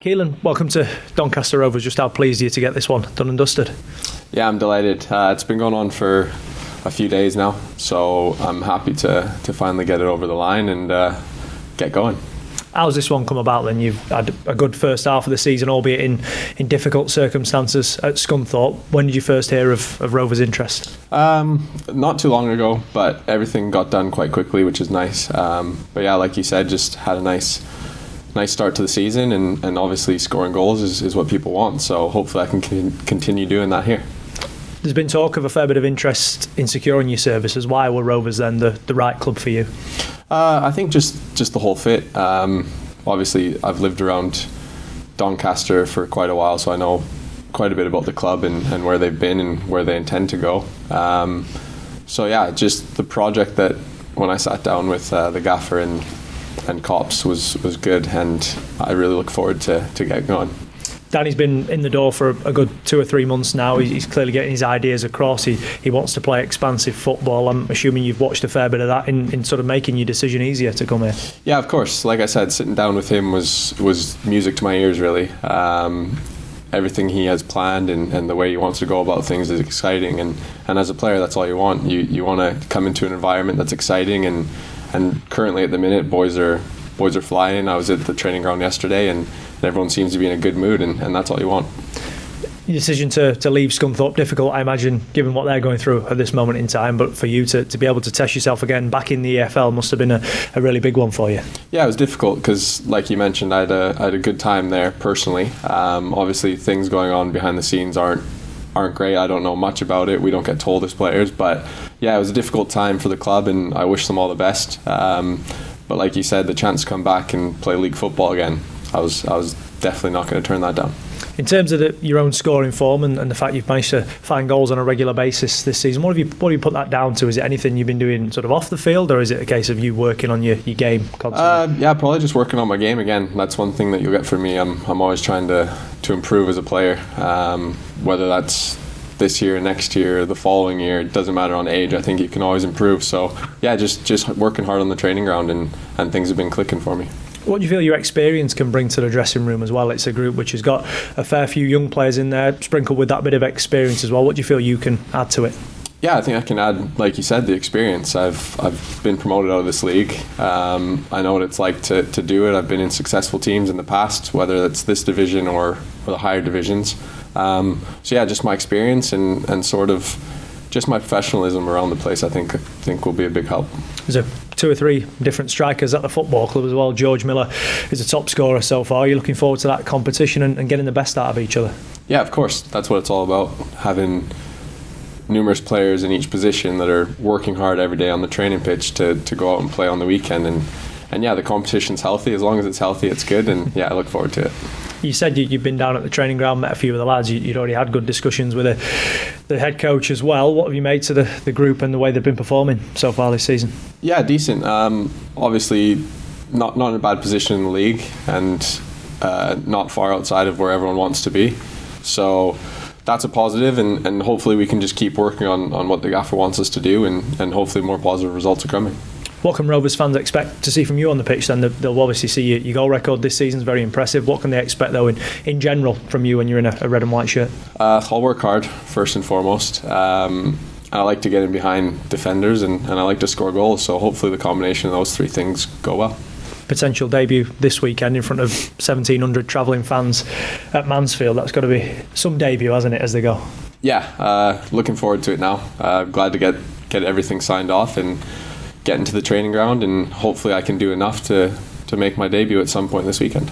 Caolan, welcome to Doncaster Rovers. Just how pleased are you to get this one done and dusted? Yeah, I'm delighted. It's been going on for a few days now, so I'm happy to finally get it over the line and get going. How's this one come about then? You've had a good first half of the season, albeit in difficult circumstances at Scunthorpe. When did you first hear of Rovers' interest? Not too long ago, but everything got done quite quickly, which is nice. But yeah, like you said, just had a nice start to the season, and obviously scoring goals is what people want, so hopefully I can continue doing that here. There's been talk of a fair bit of interest in securing your services. Why were Rovers then the right club for you? I think just the whole fit. Obviously I've lived around Doncaster for quite a while, so I know quite a bit about the club and where they've been and where they intend to go. So yeah, just the project that when I sat down with the gaffer and Cops was good, and I really look forward to get going. Danny's been in the door for a good 2 or 3 months now. He's clearly getting his ideas across. He wants to play expansive football. I'm assuming you've watched a fair bit of that in sort of making your decision easier to come here. Yeah, of course. Like I said, sitting down with him was music to my ears, really. Everything he has planned and the way he wants to go about things is exciting, and as a player, that's all you want. You want to come into an environment that's exciting, and currently at the minute, boys are flying. I was at the training ground yesterday, and everyone seems to be in a good mood, and that's all you want. Your decision to leave Scunthorpe, difficult, I imagine, given what they're going through at this moment in time, but for you to be able to test yourself again back in the EFL must have been a really big one for you. Yeah, it was difficult because, like you mentioned, I had a good time there personally. Obviously, things going on behind the scenes aren't great. I don't know much about it. We don't get told as players, but yeah, it was a difficult time for the club, and I wish them all the best. But like you said, the chance to come back and play league football again, I was definitely not going to turn that down. In terms of your own scoring form and the fact you've managed to find goals on a regular basis this season, what have you put that down to? Is it anything you've been doing sort of off the field, or is it a case of you working on your game constantly? Yeah, probably just working on my game again. That's one thing that you'll get from me. I'm always trying to improve as a player, whether that's this year, next year, the following year. It doesn't matter on age. I think you can always improve. So yeah, just working hard on the training ground, and things have been clicking for me. What do you feel your experience can bring to the dressing room as well? It's a group which has got a fair few young players in there, sprinkled with that bit of experience as well. What do you feel you can add to it? Yeah, I think I can add, like you said, the experience. I've been promoted out of this league. I know what it's like to do it. I've been in successful teams in the past, whether it's this division or the higher divisions. So yeah, just my experience and sort of just my professionalism around the place, I think will be a big help. There's 2 or 3 different strikers at the football club as well. George Miller is a top scorer so far. You're looking forward to that competition and getting the best out of each other? Yeah, of course. That's what it's all about, having numerous players in each position that are working hard every day on the training pitch to go out and play on the weekend. And yeah, the competition's healthy. As long as it's healthy, it's good. And yeah, I look forward to it. You said you've been down at the training ground, met a few of the lads. You'd already had good discussions with the head coach as well. What have you made to the group and the way they've been performing so far this season? Yeah, decent. Obviously, not in a bad position in the league, and not far outside of where everyone wants to be. So that's a positive, and hopefully we can just keep working on what the gaffer wants us to do, and hopefully more positive results are coming. What can Rovers fans expect to see from you on the pitch then? They'll obviously see your goal record this season is very impressive. What can they expect though in general from you when you're in a red and white shirt? I'll work hard first and foremost. I like to get in behind defenders, and I like to score goals, so hopefully the combination of those 3 things go well. Potential debut this weekend in front of 1,700 travelling fans at Mansfield. That's got to be some debut, hasn't it, as they go? Yeah, looking forward to it now. Glad to get everything signed off and get into the training ground, and hopefully I can do enough to make my debut at some point this weekend.